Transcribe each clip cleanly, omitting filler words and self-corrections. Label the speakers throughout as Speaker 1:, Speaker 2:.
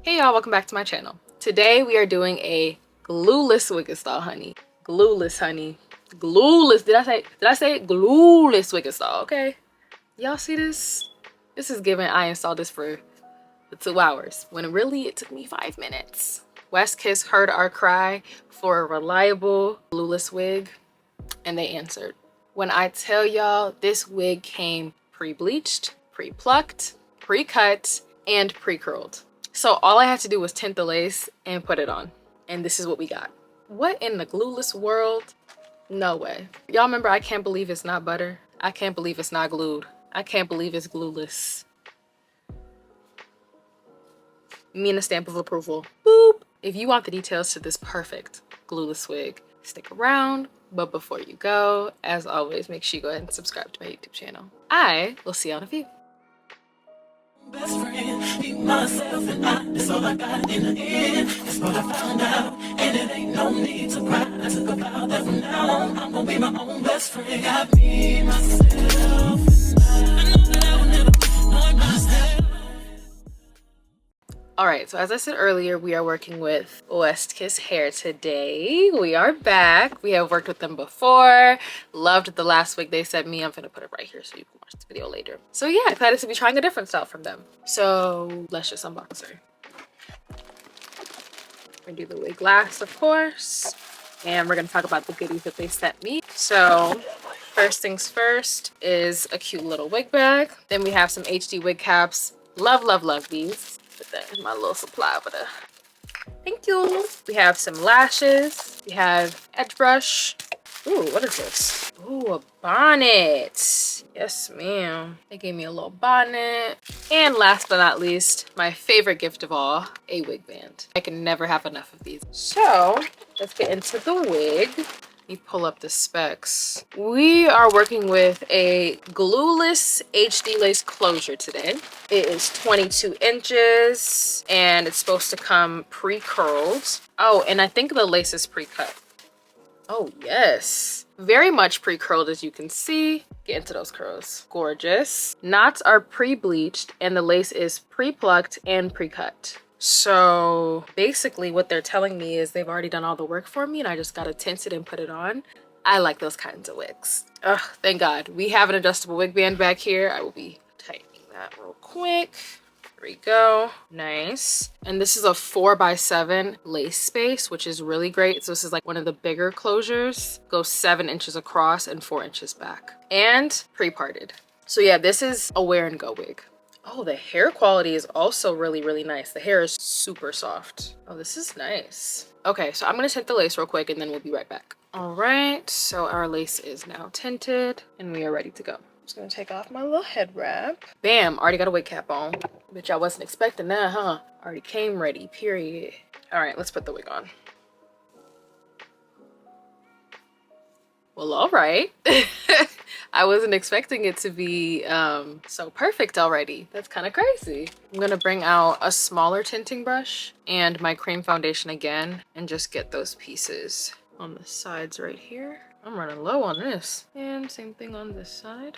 Speaker 1: Hey y'all, welcome back to my channel. Today we are doing a glueless wig install, honey. Glueless, honey. Glueless. Did I say it? Glueless wig install, okay? Y'all see this? This is given I installed this for 2 hours when really it took me 5 minutes. Westkiss heard our cry for a reliable glueless wig and they answered. When I tell y'all this wig came pre-bleached, pre-plucked, pre-cut, and pre-curled. So all I had to do was tint the lace and put it on. And this is what we got. What in the glueless world? No way. Y'all remember I can't believe it's not butter? I can't believe it's not glued. I can't believe it's glueless. Me and a stamp of approval. Boop. If you want the details to this perfect glueless wig, stick around. But before you go, as always, make sure you go ahead and subscribe to my YouTube channel. I will see you on a few.
Speaker 2: Best friend, be myself and that's all I got in the end. That's what I found out, and it ain't no need to cry. I took a vow that from now on, I'm gonna be my own best friend. Got me, myself, and I know that I will never disappoint myself.
Speaker 1: Alright, so as I said earlier, we are working with Westkiss hair today. We are back. We have worked with them before. Loved the last wig they sent me. I'm gonna put it right here so you can watch the video later. So yeah, I excited to be trying a different style from them. So let's just unbox her. We're gonna do the wig last, of course. And we're gonna talk about the goodies that they sent me. So first things first is a cute little wig bag. Then we have some HD wig caps. Love, love, love these. Put that in my little supply over there. Thank you. We have some lashes. We have edge brush. Ooh, what is this? Ooh, a bonnet. Yes, ma'am. They gave me a little bonnet. And last but not least, my favorite gift of all, a wig band. I can never have enough of these. So let's get into the wig. Let me pull up the specs. We are working with a glueless hdlace closure today. It is 22 inches and it's supposed to come pre-curled. Oh, and I think the lace is pre-cut. Oh yes, very much pre-curled as you can see. Get into those curls. Gorgeous. Knots are pre-bleached and the lace is pre-plucked and pre-cut. So basically what they're telling me is they've already done all the work for me and I just gotta tint it and put it on. I like those kinds of wigs. Ugh, thank God. We have an adjustable wig band back here. I will be tightening that real quick. There we go. Nice. And this is a 4x7 lace space, which is really great. So this is like one of the bigger closures. Goes 7 inches across and 4 inches back. And pre-parted. So yeah, this is a wear and go wig. Oh, the hair quality is also really, really nice. The hair is super soft. Oh, this is nice. Okay, so I'm gonna tint the lace real quick and then we'll be right back. All right, so our lace is now tinted and we are ready to go. I'm just gonna take off my little head wrap. Bam, already got a wig cap on. Bitch, I wasn't expecting that, huh? Already came ready, period. All right, let's put the wig on. Well, all right. I wasn't expecting it to be so perfect already. That's kind of crazy. I'm gonna bring out a smaller tinting brush and my cream foundation again and just get those pieces on the sides right here. I'm running low on this. And same thing on this side.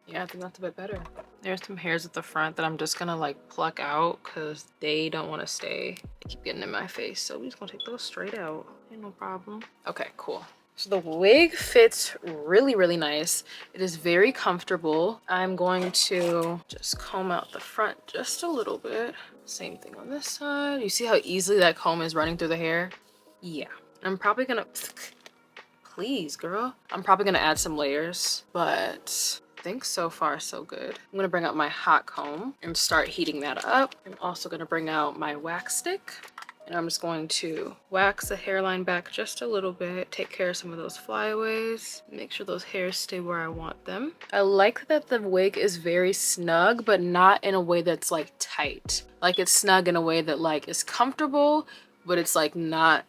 Speaker 1: Yeah, I think that's a bit better. There's some hairs at the front that I'm just gonna like pluck out because they don't want to stay. They keep getting in my face, so we're just gonna take those straight out. Ain't no problem. Okay, cool. So the wig fits really, really nice. It is very comfortable. I'm going to just comb out the front just a little bit. Same thing on this side. You see how easily that comb is running through the hair? Yeah. I'm probably gonna, please girl. I'm probably gonna add some layers, but I think so far so good. I'm gonna bring out my hot comb and start heating that up. I'm also gonna bring out my wax stick. And I'm just going to wax the hairline back just a little bit, take care of some of those flyaways, make sure those hairs stay where I want them. I like that the wig is very snug, but not in a way that's like tight. Like it's snug in a way that like is comfortable, but it's like not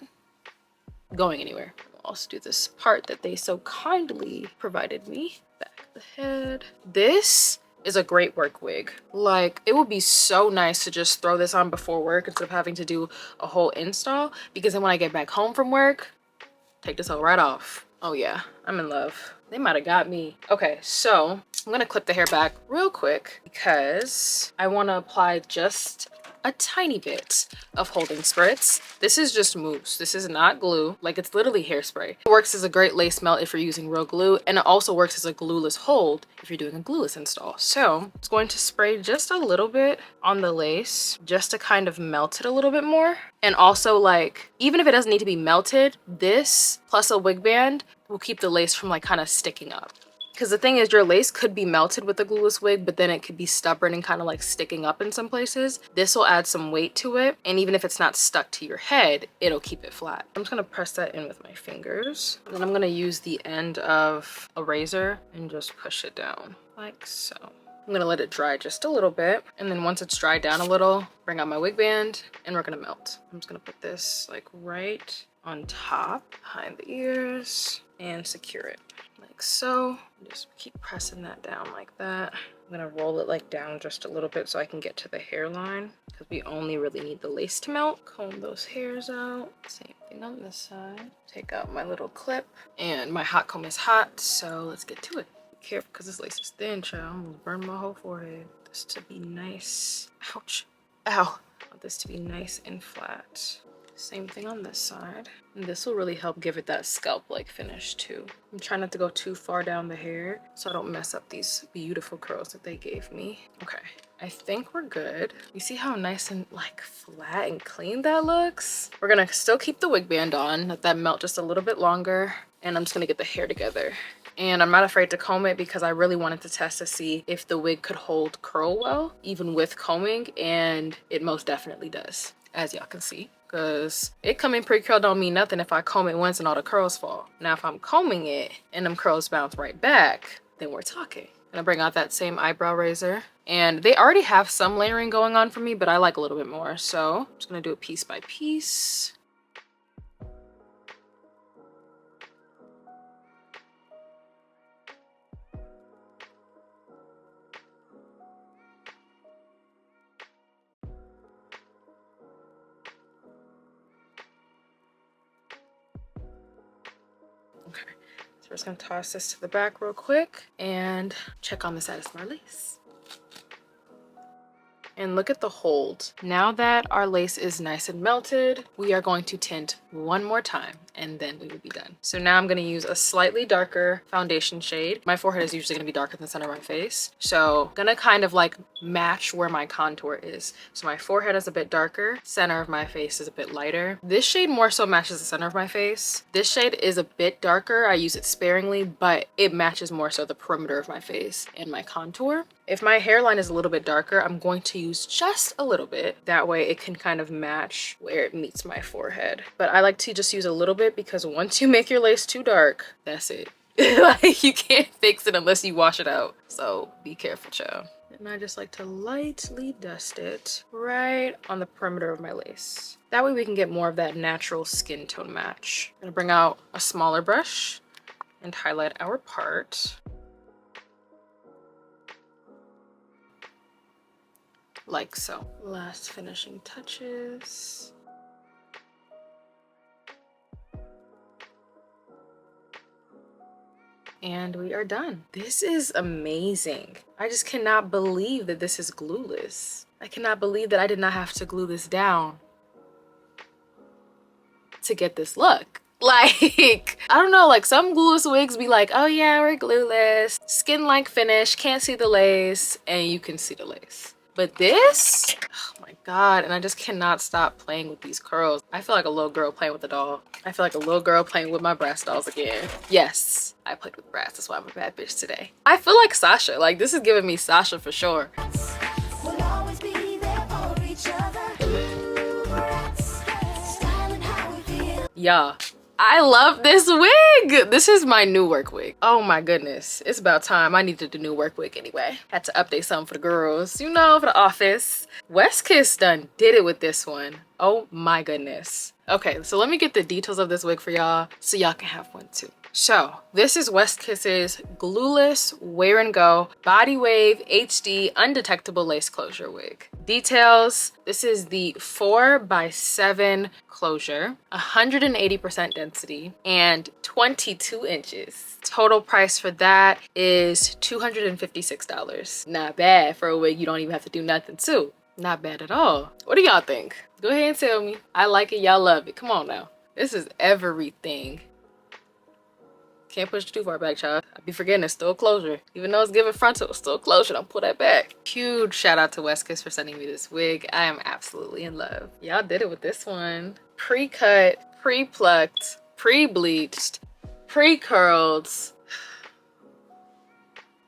Speaker 1: going anywhere. I'll also do this part that they so kindly provided me. Back of the head. This is a great work wig. Like it would be so nice to just throw this on before work instead of having to do a whole install, because then when I get back home from work, take this all right off. Oh yeah, I'm in love. They might have got me. Okay, so I'm gonna clip the hair back real quick because I want to apply just a tiny bit of holding spritz. This is just mousse. This is not glue. Like, it's literally hairspray. It works as a great lace melt if you're using real glue, and it also works as a glueless hold if you're doing a glueless install. So it's going to spray just a little bit on the lace just to kind of melt it a little bit more. And also, like, even if it doesn't need to be melted, this plus a wig band will keep the lace from like kind of sticking up. Because the thing is, your lace could be melted with a glueless wig, but then it could be stubborn and kind of like sticking up in some places. This will add some weight to it, and even if it's not stuck to your head, it'll keep it flat. I'm just gonna press that in with my fingers. And then I'm gonna use the end of a razor and just push it down like so. I'm gonna let it dry just a little bit, and then once it's dried down a little, bring out my wig band and we're gonna melt. I'm just gonna put this like right on top behind the ears and secure it like so. Just keep pressing that down like that. I'm gonna roll it like down just a little bit so I can get to the hairline, because we only really need the lace to melt. Comb those hairs out. Same thing on this side. Take out my little clip, and my hot comb is hot, so let's get to it. Be careful because this lace is thin, child. I'm gonna burn my whole forehead. This to be nice. Ouch. Ow. I want this to be nice and flat. Same thing on this side. And this will really help give it that scalp-like finish too. I'm trying not to go too far down the hair so I don't mess up these beautiful curls that they gave me. Okay, I think we're good. You see how nice and like flat and clean that looks? We're gonna still keep the wig band on, let that melt just a little bit longer, and I'm just gonna get the hair together. And I'm not afraid to comb it because I really wanted to test to see if the wig could hold curl well, even with combing, and it most definitely does, as y'all can see. Because it coming pre-curled don't mean nothing if I comb it once and all the curls fall. Now if I'm combing it and them curls bounce right back, then we're talking. I'm gonna bring out that same eyebrow razor. And they already have some layering going on for me, but I like a little bit more. So I'm just gonna do it piece by piece. Okay, so we're just gonna toss this to the back real quick and check on the side of my lace. And look at the hold. Now that our lace is nice and melted, we are going to tint one more time and then we will be done. So now I'm gonna use a slightly darker foundation shade. My forehead is usually gonna be darker than the center of my face. So gonna kind of like match where my contour is. So my forehead is a bit darker, center of my face is a bit lighter. This shade more so matches the center of my face. This shade is a bit darker. I use it sparingly, but it matches more so the perimeter of my face and my contour. If my hairline is a little bit darker, I'm going to use just a little bit. That way it can kind of match where it meets my forehead. But I like to just use a little bit because once you make your lace too dark, that's it. Like, you can't fix it unless you wash it out. So be careful, child. And I just like to lightly dust it right on the perimeter of my lace. That way we can get more of that natural skin tone match. I'm gonna bring out a smaller brush and highlight our part. Like so. Last finishing touches. And we are done. This is amazing. I just cannot believe that this is glueless. I cannot believe that I did not have to glue this down to get this look. Like, I don't know, like some glueless wigs be like, oh yeah, we're glueless, skin-like finish, can't see the lace, and you can see the lace. But this, oh my God, and I just cannot stop playing with these curls. I feel like a little girl playing with a doll. I feel like a little girl playing with my brass dolls again. Yes, I played with brass, that's why I'm a bad bitch today. I feel like Sasha, like this is giving me Sasha for sure. We'll always be there for each other. Yeah. I love this wig. This is my new work wig. Oh my goodness. It's about time. I needed a new work wig anyway. Had to update something for the girls, you know, for the office. Westkiss done did it with this one. Oh my goodness. Okay, so let me get the details of this wig for y'all so y'all can have one too. So this is Westkiss's Glueless Wear and Go Body Wave HD Undetectable Lace Closure Wig. Details, this is the 4x7 closure, 180% density, and 22 inches. Total price for that is $256. Not bad for a wig you don't even have to do nothing to. Not bad at all. What do y'all think? Go ahead and tell me. I like it, y'all love it. Come on now. This is everything. Can't push it too far back, child. I be forgetting it's still closure. Even though it's giving frontal, it's still closure. Don't pull that back. Huge shout out to Westkiss for sending me this wig. I am absolutely in love. Y'all did it with this one. Pre-cut, pre-plucked, pre-bleached, pre-curled.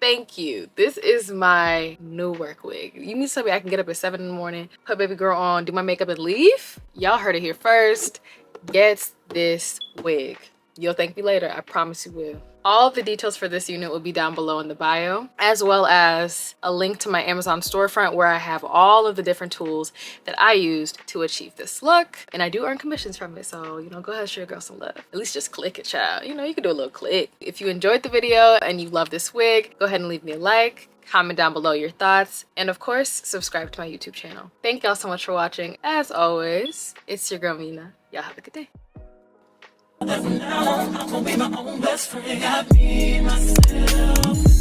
Speaker 1: Thank you. This is my new work wig. You mean to tell me I can get up at 7 in the morning, put baby girl on, do my makeup and leave? Y'all heard it here first. Get this wig. You'll thank me later, I promise you will. All of the details for this unit will be down below in the bio, as well as a link to my Amazon storefront where I have all of the different tools that I used to achieve this look. And I do earn commissions from it, so, you know, go ahead and show your girl some love. At least just click it, child. You know, you can do a little click. If you enjoyed the video and you love this wig, go ahead and leave me a like, comment down below your thoughts, and of course, subscribe to my YouTube channel. Thank y'all so much for watching. As always, it's your girl, Mina. Y'all have a good day.
Speaker 2: That from now on, I'm gonna be my own best friend. Got me, myself.